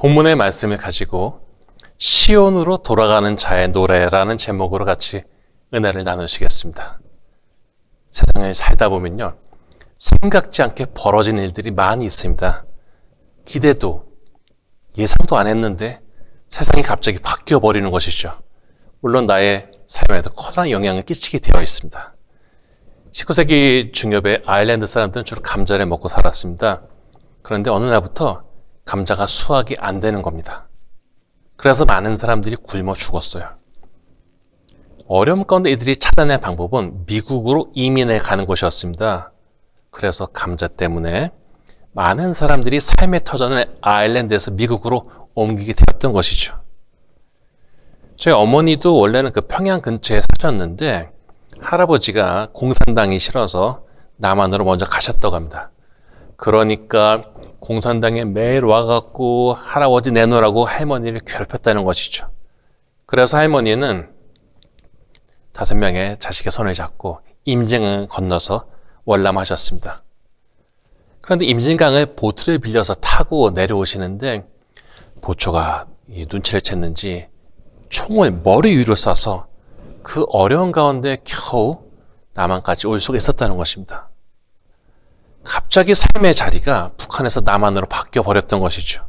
본문의 말씀을 가지고 시온으로 돌아가는 자의 노래라는 제목으로 같이 은혜를 나누시겠습니다. 세상을 살다 보면요, 생각지 않게 벌어진 일들이 많이 있습니다. 기대도 예상도 안 했는데 세상이 갑자기 바뀌어 버리는 것이죠. 물론 나의 삶에도 커다란 영향을 끼치게 되어 있습니다. 19세기 중엽의 아일랜드 사람들은 주로 감자를 먹고 살았습니다. 그런데 어느 날부터 감자가 수확이 안 되는 겁니다. 그래서 많은 사람들이 굶어 죽었어요. 어려움 가운데 이들이 찾아낸 방법은 미국으로 이민해 가는 곳이었습니다. 그래서 감자 때문에 많은 사람들이 삶의 터전을 아일랜드에서 미국으로 옮기게 되었던 것이죠. 저희 어머니도 원래는 그 평양 근처에 사셨는데 할아버지가 공산당이 싫어서 남한으로 먼저 가셨다고 합니다. 그러니까 공산당에 매일 와갖고 할아버지 내놓으라고 할머니를 괴롭혔다는 것이죠. 그래서 할머니는 5명의 자식의 손을 잡고 임진강을 건너서 월남하셨습니다. 그런데 임진강을 보트를 빌려서 타고 내려오시는데 보초가 눈치를 챘는지 총을 머리 위로 쏴서 그 어려운 가운데 겨우 남한까지 올 수가 있었다는 것입니다. 갑자기 삶의 자리가 북한에서 남한으로 바뀌어 버렸던 것이죠.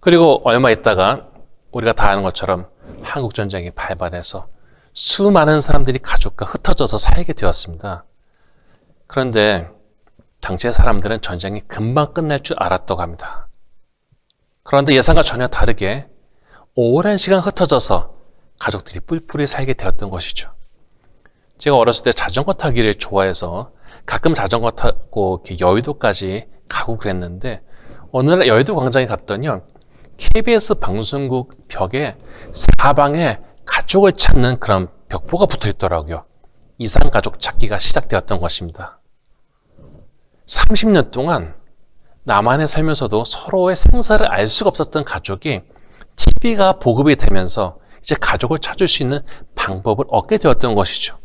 그리고 얼마 있다가 우리가 다 아는 것처럼 한국전쟁이 발발해서 수많은 사람들이 가족과 흩어져서 살게 되었습니다. 그런데 당시의 사람들은 전쟁이 금방 끝날 줄 알았다고 합니다. 그런데 예상과 전혀 다르게 오랜 시간 흩어져서 가족들이 뿔뿔이 살게 되었던 것이죠. 제가 어렸을 때 자전거 타기를 좋아해서 가끔 자전거 타고 여의도까지 가고 그랬는데 어느 날 여의도 광장에 갔더니요, KBS 방송국 벽에 사방에 가족을 찾는 그런 벽보가 붙어 있더라고요. 이산가족 찾기가 시작되었던 것입니다. 30년 동안 남한에 살면서도 서로의 생사를 알 수가 없었던 가족이 TV가 보급이 되면서 이제 가족을 찾을 수 있는 방법을 얻게 되었던 것이죠.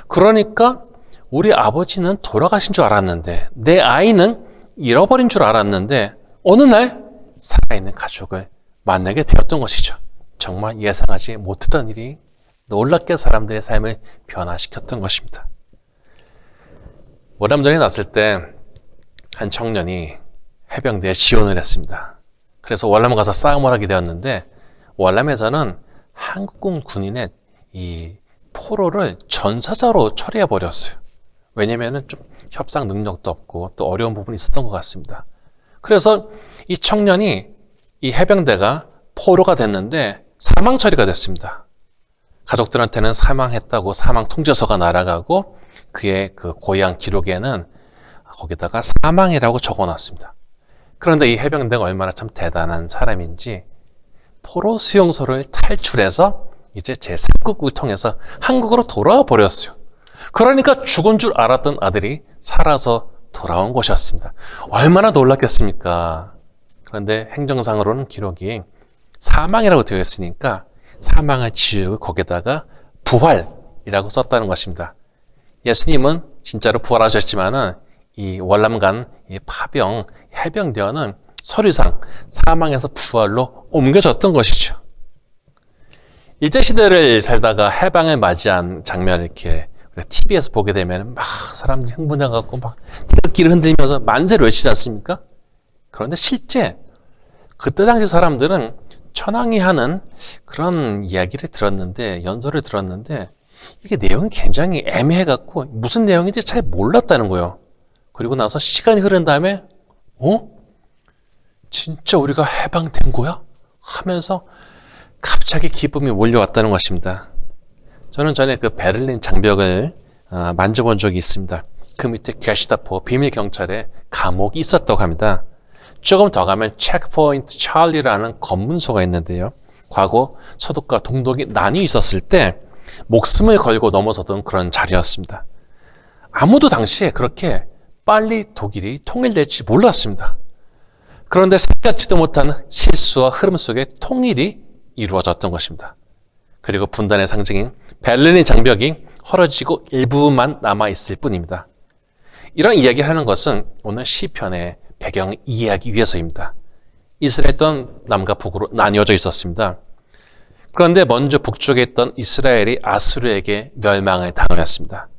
그러니까 우리 아버지는 돌아가신 줄 알았는데, 내 아이는 잃어버린 줄 알았는데 어느 날 살아있는 가족을 만나게 되었던 것이죠. 정말 예상하지 못했던 일이 놀랍게 사람들의 삶을 변화시켰던 것입니다. 월남전이 났을 때 한 청년이 해병대에 지원을 했습니다. 그래서 월남 가서 싸움을 하게 되었는데 월남에서는 한국군 군인의 이 포로를 전사자로 처리해 버렸어요. 왜냐면은 좀 협상 능력도 없고 또 어려운 부분이 있었던 것 같습니다. 그래서 이 청년이 이 해병대가 포로가 됐는데 사망 처리가 됐습니다. 가족들한테는 사망했다고 사망 통지서가 날아가고 그의 그 고향 기록에는 거기다가 사망이라고 적어놨습니다. 그런데 이 해병대가 얼마나 참 대단한 사람인지 포로 수용소를 탈출해서 이제 제3국을 통해서 한국으로 돌아와 버렸어요. 그러니까 죽은 줄 알았던 아들이 살아서 돌아온 것이었습니다. 얼마나 놀랐겠습니까? 그런데 행정상으로는 기록이 사망이라고 되어 있으니까 사망을 지우고 거기다가 부활이라고 썼다는 것입니다. 예수님은 진짜로 부활하셨지만은 이 월남간 이 파병 해병대원은 서류상 사망에서 부활로 옮겨졌던 것이죠. 일제시대를 살다가 해방을 맞이한 장면을 이렇게 TV에서 보게 되면 막 사람들이 흥분해갖고 막 태극기를 흔들면서 만세를 외치지 않습니까? 그런데 실제 그때 당시 사람들은 천황이 하는 그런 이야기를 들었는데, 연설을 들었는데 이게 내용이 굉장히 애매해갖고 무슨 내용인지 잘 몰랐다는 거예요. 그리고 나서 시간이 흐른 다음에 진짜 우리가 해방된 거야? 하면서 갑자기 기쁨이 몰려왔다는 것입니다. 저는 전에 그 베를린 장벽을 만져본 적이 있습니다. 그 밑에 게슈타포 비밀경찰의 감옥이 있었다고 합니다. 조금 더 가면 체크포인트 찰리라는 검문소가 있는데요. 과거 서독과 동독이 나뉘어 있었을 때 목숨을 걸고 넘어서던 그런 자리였습니다. 아무도 당시에 그렇게 빨리 독일이 통일될지 몰랐습니다. 그런데 생각지도 못한 실수와 흐름 속에 통일이 이루어졌던 것입니다. 그리고 분단의 상징인 베를린 장벽이 헐어지고 일부만 남아있을 뿐입니다. 이런 이야기를 하는 것은 오늘 시편의 배경을 이해하기 위해서입니다. 이스라엘 또한 남과 북으로 나뉘어져 있었습니다. 그런데 먼저 북쪽에 있던 이스라엘이 아수르에게 멸망을 당하였습니다.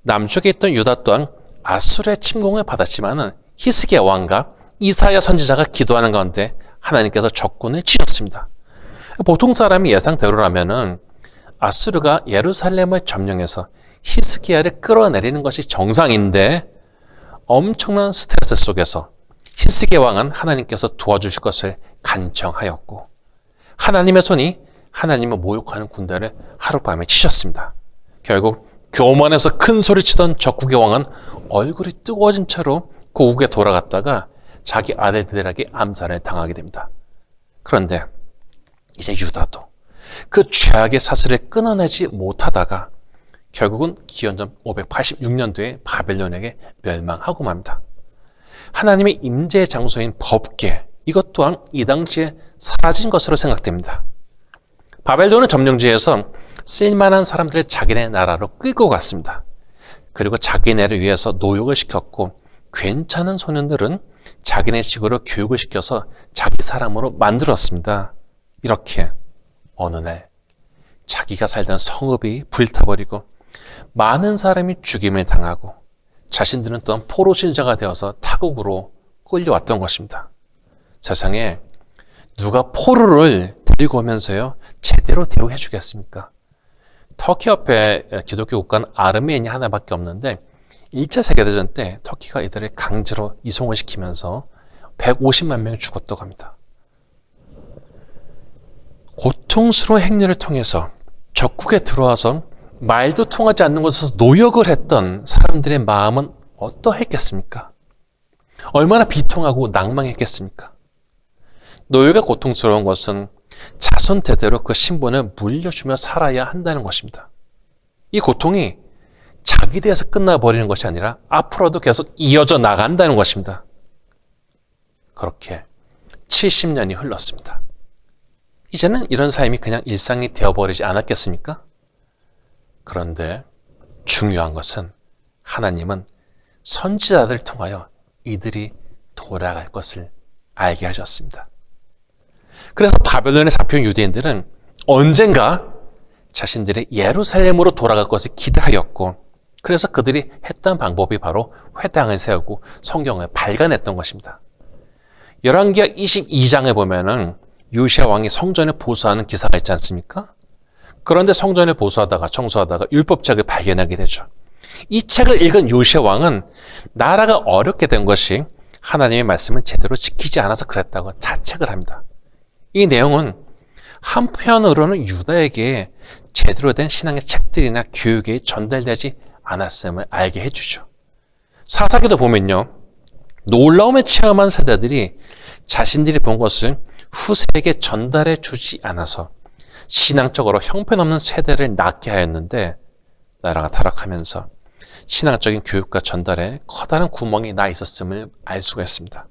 남쪽에 있던 유다 또한 아수르의 침공을 받았지만은 히스기야 왕과 이사야 선지자가 기도하는 가운데 하나님께서 적군을 치셨습니다. 보통 사람이 예상대로라면은 아수르가 예루살렘을 점령해서 히스기야를 끌어내리는 것이 정상인데 엄청난 스트레스 속에서 히스기야 왕은 하나님께서 도와주실 것을 간청하였고 하나님의 손이 하나님을 모욕하는 군대를 하룻밤에 치셨습니다. 결국 교만해서 큰 소리 치던 적국의 왕은 얼굴이 뜨거워진 채로 고국에 돌아갔다가 자기 아들들에게 암살을 당하게 됩니다. 그런데 이제 유다도 그 죄악의 사슬을 끊어내지 못하다가 결국은 기원전 586년도에 바벨론에게 멸망하고 맙니다. 하나님의 임재의 장소인 법궤, 이것 또한 이 당시에 사라진 것으로 생각됩니다. 바벨론은 점령지에서 쓸만한 사람들을 자기네 나라로 끌고 갔습니다. 그리고 자기네를 위해서 노역을 시켰고 괜찮은 소년들은 자기네 식으로 교육을 시켜서 자기 사람으로 만들었습니다. 이렇게 어느 날 자기가 살던 성읍이 불타버리고 많은 사람이 죽임을 당하고 자신들은 또한 포로 신사가 되어서 타국으로 끌려왔던 것입니다. 세상에 누가 포로를 데리고 오면서요 제대로 대우해 주겠습니까? 터키 옆에 기독교 국가는 아르메니아 하나밖에 없는데 1차 세계대전 때 터키가 이들을 강제로 이송을 시키면서 150만 명이 죽었다고 합니다. 고통스러운 행렬을 통해서 적국에 들어와서 말도 통하지 않는 곳에서 노역을 했던 사람들의 마음은 어떠했겠습니까? 얼마나 비통하고 낭망했겠습니까? 노예가 고통스러운 것은 자손 대대로 그 신분을 물려주며 살아야 한다는 것입니다. 이 고통이 자기 대에서 끝나버리는 것이 아니라 앞으로도 계속 이어져 나간다는 것입니다. 그렇게 70년이 흘렀습니다. 이제는 이런 삶이 그냥 일상이 되어버리지 않았겠습니까? 그런데 중요한 것은 하나님은 선지자들을 통하여 이들이 돌아갈 것을 알게 하셨습니다. 그래서 바벨론에 잡혀온 유대인들은 언젠가 자신들의 예루살렘으로 돌아갈 것을 기대하였고 그래서 그들이 했던 방법이 바로 회당을 세우고 성경을 발간했던 것입니다. 열왕기하 22장에 보면은 요시야 왕이 성전을 보수하는 기사가 있지 않습니까? 그런데 성전을 보수하다가 청소하다가 율법책을 발견하게 되죠. 이 책을 읽은 요시야 왕은 나라가 어렵게 된 것이 하나님의 말씀을 제대로 지키지 않아서 그랬다고 자책을 합니다. 이 내용은 한편으로는 유다에게 제대로 된 신앙의 책들이나 교육이 전달되지 않았음을 알게 해주죠. 사사기도 보면요. 놀라움을 체험한 세대들이 자신들이 본 것을 후세에게 전달해 주지 않아서 신앙적으로 형편없는 세대를 낳게 하였는데 나라가 타락하면서 신앙적인 교육과 전달에 커다란 구멍이 나 있었음을 알 수가 있습니다.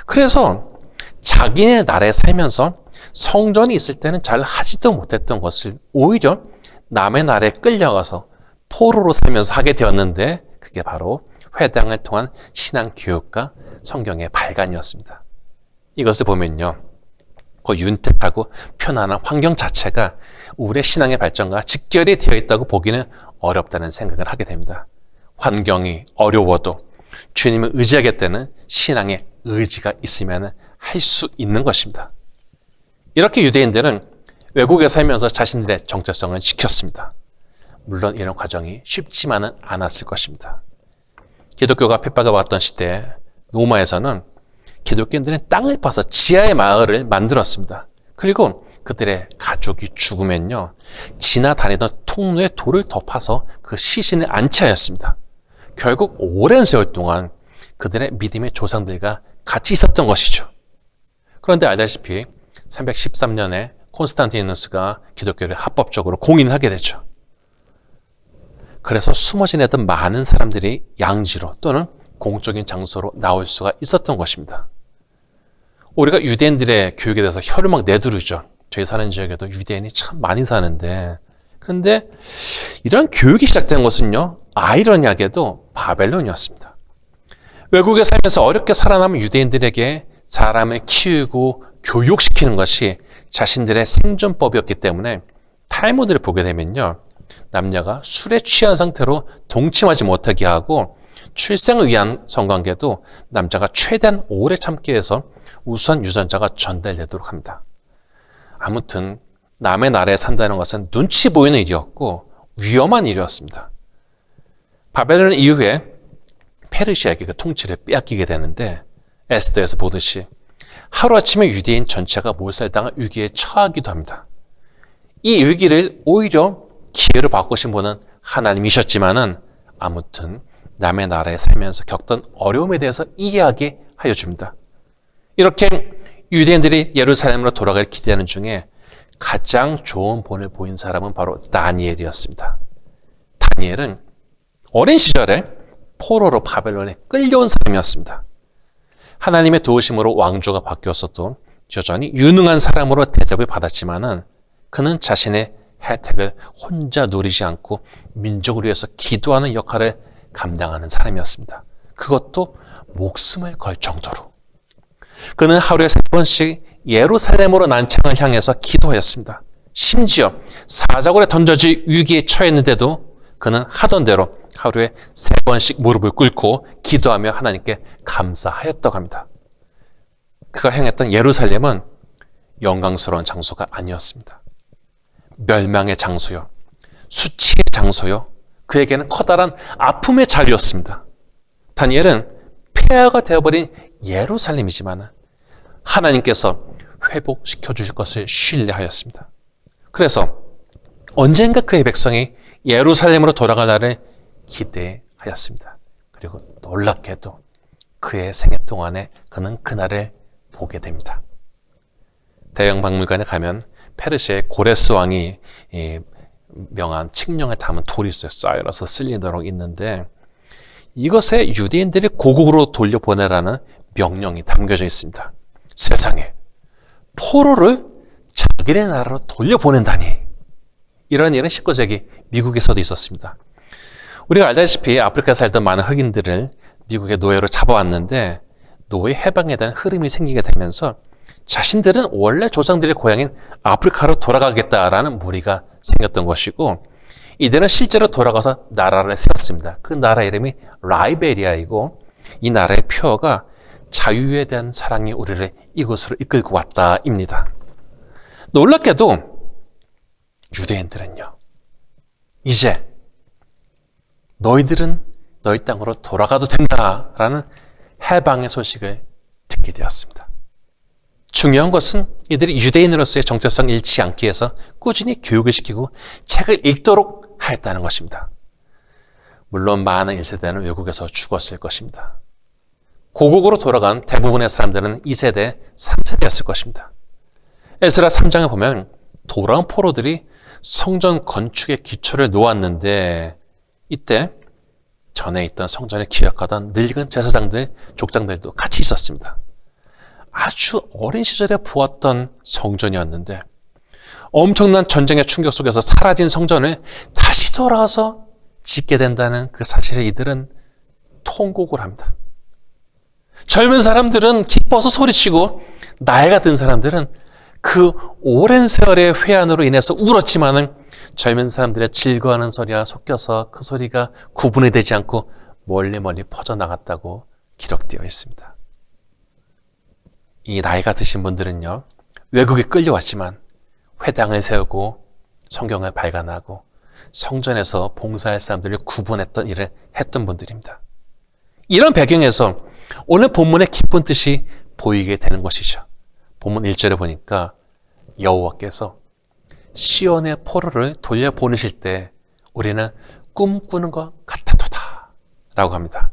그래서 자기네 나라에 살면서 성전이 있을 때는 잘 하지도 못했던 것을 오히려 남의 나라에 끌려가서 포로로 살면서 하게 되었는데 그게 바로 회당을 통한 신앙 교육과 성경의 발간이었습니다. 이것을 보면요. 그 윤택하고 편안한 환경 자체가 우리의 신앙의 발전과 직결이 되어 있다고 보기는 어렵다는 생각을 하게 됩니다. 환경이 어려워도 주님을 의지하겠다는 신앙의 의지가 있으면 할 수 있는 것입니다. 이렇게 유대인들은 외국에 살면서 자신들의 정체성을 지켰습니다. 물론 이런 과정이 쉽지만은 않았을 것입니다. 기독교가 핍박을 받던 시대 로마에서는 기독교인들은 땅을 파서 지하의 마을을 만들었습니다. 그리고 그들의 가족이 죽으면요. 지나다니던 통로에 돌을 덮어서 그 시신을 안치하였습니다. 결국 오랜 세월 동안 그들의 믿음의 조상들과 같이 있었던 것이죠. 그런데 알다시피 313년에 콘스탄티누스가 기독교를 합법적으로 공인하게 되죠. 그래서 숨어 지내던 많은 사람들이 양지로 또는 공적인 장소로 나올 수가 있었던 것입니다. 우리가 유대인들의 교육에 대해서 혀를 막 내두르죠. 저희 사는 지역에도 유대인이 참 많이 사는데 그런데 이런 교육이 시작된 것은요. 아이러니하게도 바벨론이었습니다. 외국에 살면서 어렵게 살아남은 유대인들에게 사람을 키우고 교육시키는 것이 자신들의 생존법이었기 때문에 탈무드를 보게 되면요. 남녀가 술에 취한 상태로 동침하지 못하게 하고 출생을 위한 성관계도 남자가 최대한 오래 참게 해서 우선 유전자가 전달되도록 합니다. 아무튼 남의 나라에 산다는 것은 눈치 보이는 일이었고 위험한 일이었습니다. 바벨론 이후에 페르시아에게 그 통치를 빼앗기게 되는데 에스더에서 보듯이 하루아침에 유대인 전체가 몰살당한 위기에 처하기도 합니다. 이 위기를 오히려 기회로 바꾸신 분은 하나님이셨지만은 아무튼 남의 나라에 살면서 겪던 어려움에 대해서 이해하게 하여 줍니다. 이렇게 유대인들이 예루살렘으로 돌아갈 기대하는 중에 가장 좋은 본을 보인 사람은 바로 다니엘이었습니다. 다니엘은 어린 시절에 포로로 바벨론에 끌려온 사람이었습니다. 하나님의 도우심으로 왕조가 바뀌었어도 여전히 유능한 사람으로 대접을 받았지만은 그는 자신의 혜택을 혼자 누리지 않고 민족을 위해서 기도하는 역할을 감당하는 사람이었습니다. 그것도 목숨을 걸 정도로. 그는 하루에 3번씩 예루살렘으로 난창을 향해서 기도하였습니다. 심지어 사자굴에 던져질 위기에 처했는데도 그는 하던 대로 하루에 3번씩 무릎을 꿇고 기도하며 하나님께 감사하였다고 합니다. 그가 행했던 예루살렘은 영광스러운 장소가 아니었습니다. 멸망의 장소요, 수치의 장소요, 그에게는 커다란 아픔의 자리였습니다. 다니엘은 폐하가 되어버린 예루살렘이지만 하나님께서 회복시켜 주실 것을 신뢰하였습니다. 그래서 언젠가 그의 백성이 예루살렘으로 돌아갈 날을 기대하였습니다. 그리고 놀랍게도 그의 생애 동안에 그는 그날을 보게 됩니다. 대형 박물관에 가면 페르시아의 고레스 왕이 명한 칙령에 담은 돌이 있어요. 사이러스 실린더로 있는데 이것에 유대인들이 고국으로 돌려보내라는 명령이 담겨져 있습니다. 세상에 포로를 자기네 나라로 돌려보낸다니. 이런 일은 19세기 미국에서도 있었습니다. 우리가 알다시피 아프리카에 살던 많은 흑인들을 미국의 노예로 잡아왔는데 노예 해방에 대한 흐름이 생기게 되면서 자신들은 원래 조상들의 고향인 아프리카로 돌아가겠다라는 무리가 생겼던 것이고 이들은 실제로 돌아가서 나라를 세웠습니다. 그 나라 이름이 라이베리아이고 이 나라의 표어가 자유에 대한 사랑이 우리를 이곳으로 이끌고 왔다입니다. 놀랍게도 유대인들은요, 이제 너희들은 너희 땅으로 돌아가도 된다라는 해방의 소식을 듣게 되었습니다. 중요한 것은 이들이 유대인으로서의 정체성 잃지 않기 위해서 꾸준히 교육을 시키고 책을 읽도록 하였다는 것입니다. 물론 많은 1세대는 외국에서 죽었을 것입니다. 고국으로 돌아간 대부분의 사람들은 2세대, 3세대였을 것입니다. 에스라 3장에 보면 돌아온 포로들이 성전 건축의 기초를 놓았는데 이때 전에 있던 성전을 기억하던 늙은 제사장들, 족장들도 같이 있었습니다. 아주 어린 시절에 보았던 성전이었는데 엄청난 전쟁의 충격 속에서 사라진 성전을 다시 돌아와서 짓게 된다는 그 사실에 이들은 통곡을 합니다. 젊은 사람들은 기뻐서 소리치고 나이가 든 사람들은 그 오랜 세월의 회한으로 인해서 울었지만은 젊은 사람들의 즐거워하는 소리와 섞여서 그 소리가 구분이 되지 않고 멀리 퍼져나갔다고 기록되어 있습니다. 이 나이가 드신 분들은요, 외국에 끌려왔지만 회당을 세우고 성경을 발간하고 성전에서 봉사할 사람들을 구분했던 일을 했던 분들입니다. 이런 배경에서 오늘 본문의 깊은 뜻이 보이게 되는 것이죠. 본문 1절에 보니까 여호와께서 시온의 포로를 돌려보내실 때 우리는 꿈꾸는 것 같았도다 라고 합니다.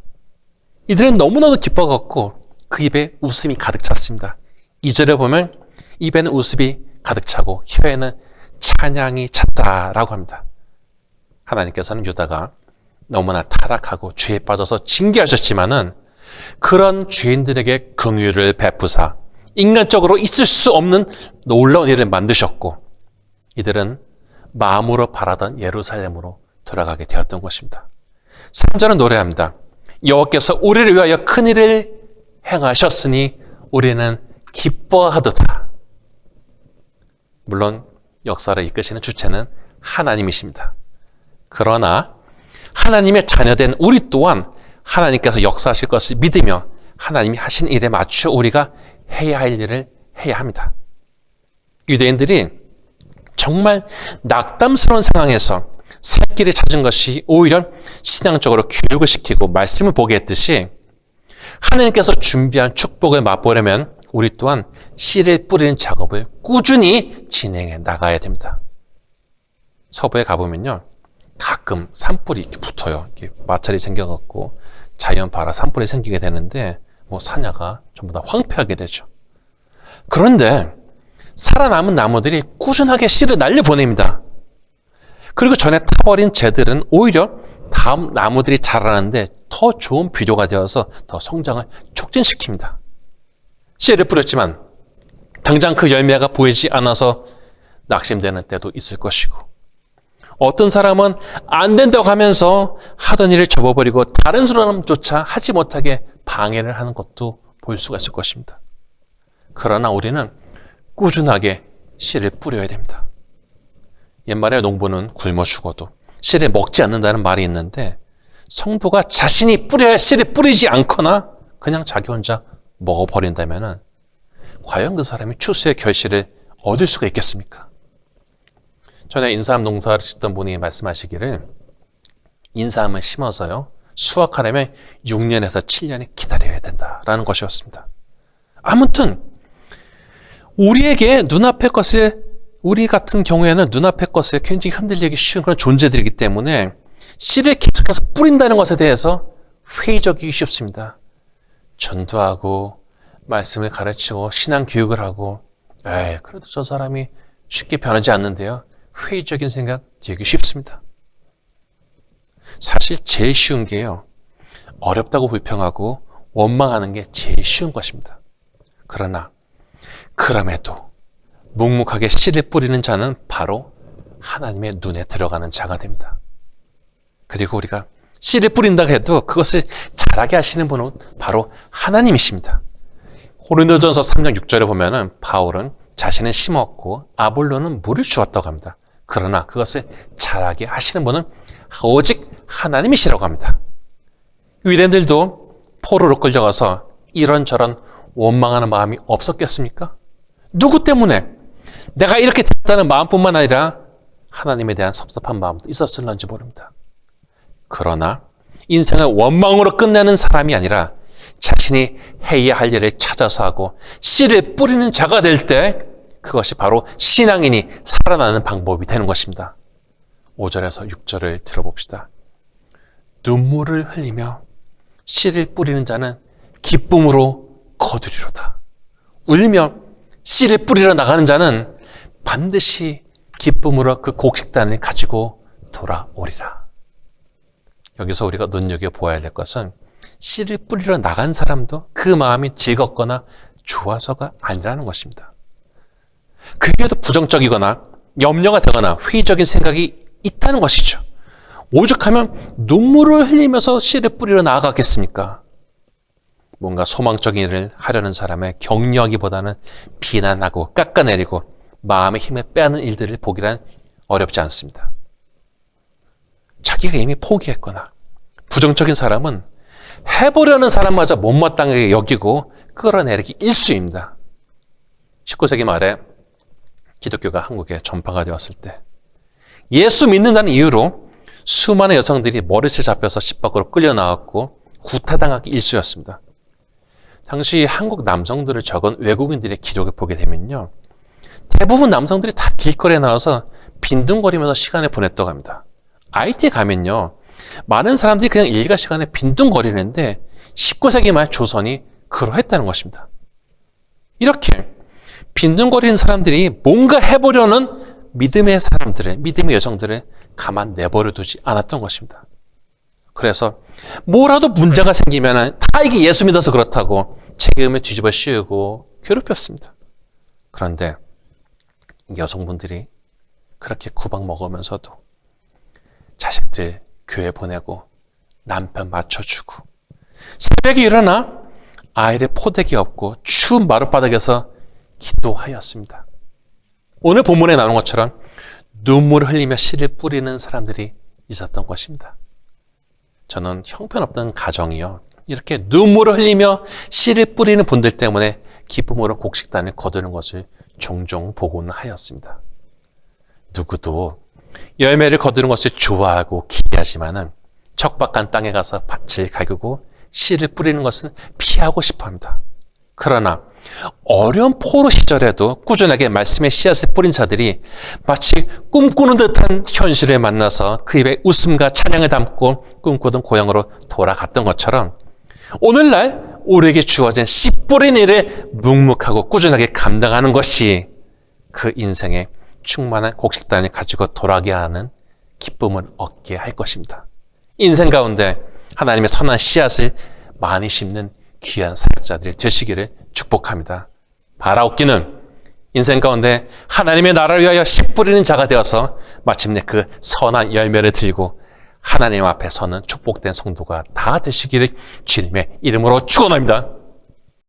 이들은 너무나도 기뻐갖고 그 입에 웃음이 가득 찼습니다. 2절에 보면 입에는 웃음이 가득 차고 혀에는 찬양이 찼다라고 합니다. 하나님께서는 유다가 너무나 타락하고 죄에 빠져서 징계하셨지만은 그런 죄인들에게 긍휼을 베푸사 인간적으로 있을 수 없는 놀라운 일을 만드셨고 이들은 마음으로 바라던 예루살렘으로 돌아가게 되었던 것입니다. 3절은 노래합니다. 여호와께서 우리를 위하여 큰 일을 행하셨으니 우리는 기뻐하도다. 물론 역사를 이끄시는 주체는 하나님이십니다. 그러나 하나님의 자녀된 우리 또한 하나님께서 역사하실 것을 믿으며 하나님이 하신 일에 맞춰 우리가 해야 할 일을 해야 합니다. 유대인들이 정말 낙담스러운 상황에서 살 길을 찾은 것이 오히려 신앙적으로 교육을 시키고 말씀을 보게 했듯이 하나님께서 준비한 축복을 맛보려면 우리 또한 씨를 뿌리는 작업을 꾸준히 진행해 나가야 됩니다. 서부에 가보면요, 가끔 산불이 이렇게 붙어요. 이렇게 마찰이 생겨갖고 자연 발화 산불이 생기게 되는데 산야가 전부 다 황폐하게 되죠. 그런데 살아남은 나무들이 꾸준하게 씨를 날려보냅니다. 그리고 전에 타버린 재들은 오히려 다음 나무들이 자라는데 더 좋은 비료가 되어서 더 성장을 촉진시킵니다. 씨를 뿌렸지만 당장 그 열매가 보이지 않아서 낙심되는 때도 있을 것이고, 어떤 사람은 안 된다고 하면서 하던 일을 접어버리고 다른 사람조차 하지 못하게 방해를 하는 것도 볼 수가 있을 것입니다. 그러나 우리는 꾸준하게 씨를 뿌려야 됩니다. 옛말에 농부는 굶어 죽어도 씨를 먹지 않는다는 말이 있는데, 성도가 자신이 뿌려야 할 씨를 뿌리지 않거나 그냥 자기 혼자 먹어버린다면 과연 그 사람이 추수의 결실을 얻을 수가 있겠습니까? 전에 인삼 농사를 짓던 분이 말씀하시기를 인삼을 심어서요, 수확하려면 6년에서 7년이 기다려야 된다라는 것이었습니다. 아무튼 우리에게 눈앞의 것을, 우리 같은 경우에는 눈앞의 것을 굉장히 흔들리기 쉬운 그런 존재들이기 때문에 씨를 계속해서 뿌린다는 것에 대해서 회의적이기 쉽습니다. 전도하고 말씀을 가르치고 신앙 교육을 하고 그래도 저 사람이 쉽게 변하지 않는데요, 회의적인 생각 되기 쉽습니다. 사실 제일 쉬운 게요, 어렵다고 불평하고 원망하는 게 제일 쉬운 것입니다. 그러나 그럼에도 묵묵하게 씨를 뿌리는 자는 바로 하나님의 눈에 들어가는 자가 됩니다. 그리고 우리가 씨를 뿌린다 해도 그것을 잘하게 하시는 분은 바로 하나님이십니다. 고린도전서 3장 6절에 보면은 바울은 자신은 심었고 아볼로는 물을 주었다고 합니다. 그러나 그것을 잘하게 하시는 분은 오직 하나님이시라고 합니다. 유대인들도 포로로 끌려가서 이런저런 원망하는 마음이 없었겠습니까? 누구 때문에? 내가 이렇게 됐다는 마음뿐만 아니라 하나님에 대한 섭섭한 마음도 있었을런지 모릅니다. 그러나 인생을 원망으로 끝내는 사람이 아니라 자신이 해야 할 일을 찾아서 하고 씨를 뿌리는 자가 될 때 그것이 바로 신앙인이 살아나는 방법이 되는 것입니다. 5절에서 6절을 들어봅시다. 눈물을 흘리며 씨를 뿌리는 자는 기쁨으로 거두리로다. 울며 씨를 뿌리러 나가는 자는 반드시 기쁨으로 그 곡식단을 가지고 돌아오리라. 여기서 우리가 눈여겨보아야 될 것은 씨를 뿌리러 나간 사람도 그 마음이 즐겁거나 좋아서가 아니라는 것입니다. 그게도 부정적이거나 염려가 되거나 회의적인 생각이 있다는 것이죠. 오죽하면 눈물을 흘리면서 씨를 뿌리러 나아가겠습니까? 뭔가 소망적인 일을 하려는 사람의 격려하기보다는 비난하고 깎아내리고 마음의 힘을 빼앗는 일들을 보기란 어렵지 않습니다. 자기가 이미 포기했거나 부정적인 사람은 해보려는 사람마저 못마땅하게 여기고 끌어내리기 일쑤입니다. 19세기 말에 기독교가 한국에 전파가 되었을 때 예수 믿는다는 이유로 수많은 여성들이 머리채 잡혀서 집 밖으로 끌려 나왔고 구타당하기 일쑤였습니다. 당시 한국 남성들을 적은 외국인들의 기록을 보게 되면요, 대부분 남성들이 다 길거리에 나와서 빈둥거리면서 시간을 보냈다고 합니다. IT에 가면요, 많은 사람들이 그냥 일과 시간에 빈둥거리는데 19세기 말 조선이 그러했다는 것입니다. 이렇게 빈둥거리는 사람들이 뭔가 해보려는 믿음의 사람들을, 믿음의 여성들을 가만 내버려 두지 않았던 것입니다. 그래서 뭐라도 문제가 생기면 다 이게 예수 믿어서 그렇다고 책임을 뒤집어 씌우고 괴롭혔습니다. 그런데 여성분들이 그렇게 구박 먹으면서도 자식들 교회 보내고 남편 맞춰주고 새벽에 일어나 아이를 포대기 없고 추운 마룻바닥에서 기도하였습니다. 오늘 본문에 나오는 것처럼 눈물을 흘리며 씨를 뿌리는 사람들이 있었던 것입니다. 저는 형편없던 가정이요, 이렇게 눈물을 흘리며 씨를 뿌리는 분들 때문에 기쁨으로 곡식단을 거두는 것을 종종 보고는 하였습니다. 누구도 열매를 거두는 것을 좋아하고 기대하지만은 척박한 땅에 가서 밭을 갈구고 씨를 뿌리는 것은 피하고 싶어 합니다. 그러나 어려운 포로 시절에도 꾸준하게 말씀의 씨앗을 뿌린 자들이 마치 꿈꾸는 듯한 현실을 만나서 그 입에 웃음과 찬양을 담고 꿈꾸던 고향으로 돌아갔던 것처럼 오늘날 우리에게 주어진 씨 뿌린 일을 묵묵하고 꾸준하게 감당하는 것이 그 인생의 충만한 곡식단을 가지고 돌아가게 하는 기쁨을 얻게 할 것입니다. 인생 가운데 하나님의 선한 씨앗을 많이 심는 귀한 사역자들이 되시기를 축복합니다. 바라옵기는 인생 가운데 하나님의 나라를 위하여 씨 뿌리는 자가 되어서 마침내 그 선한 열매를 들고 하나님 앞에 서는 축복된 성도가 다 되시기를 주님의 이름으로 축원합니다.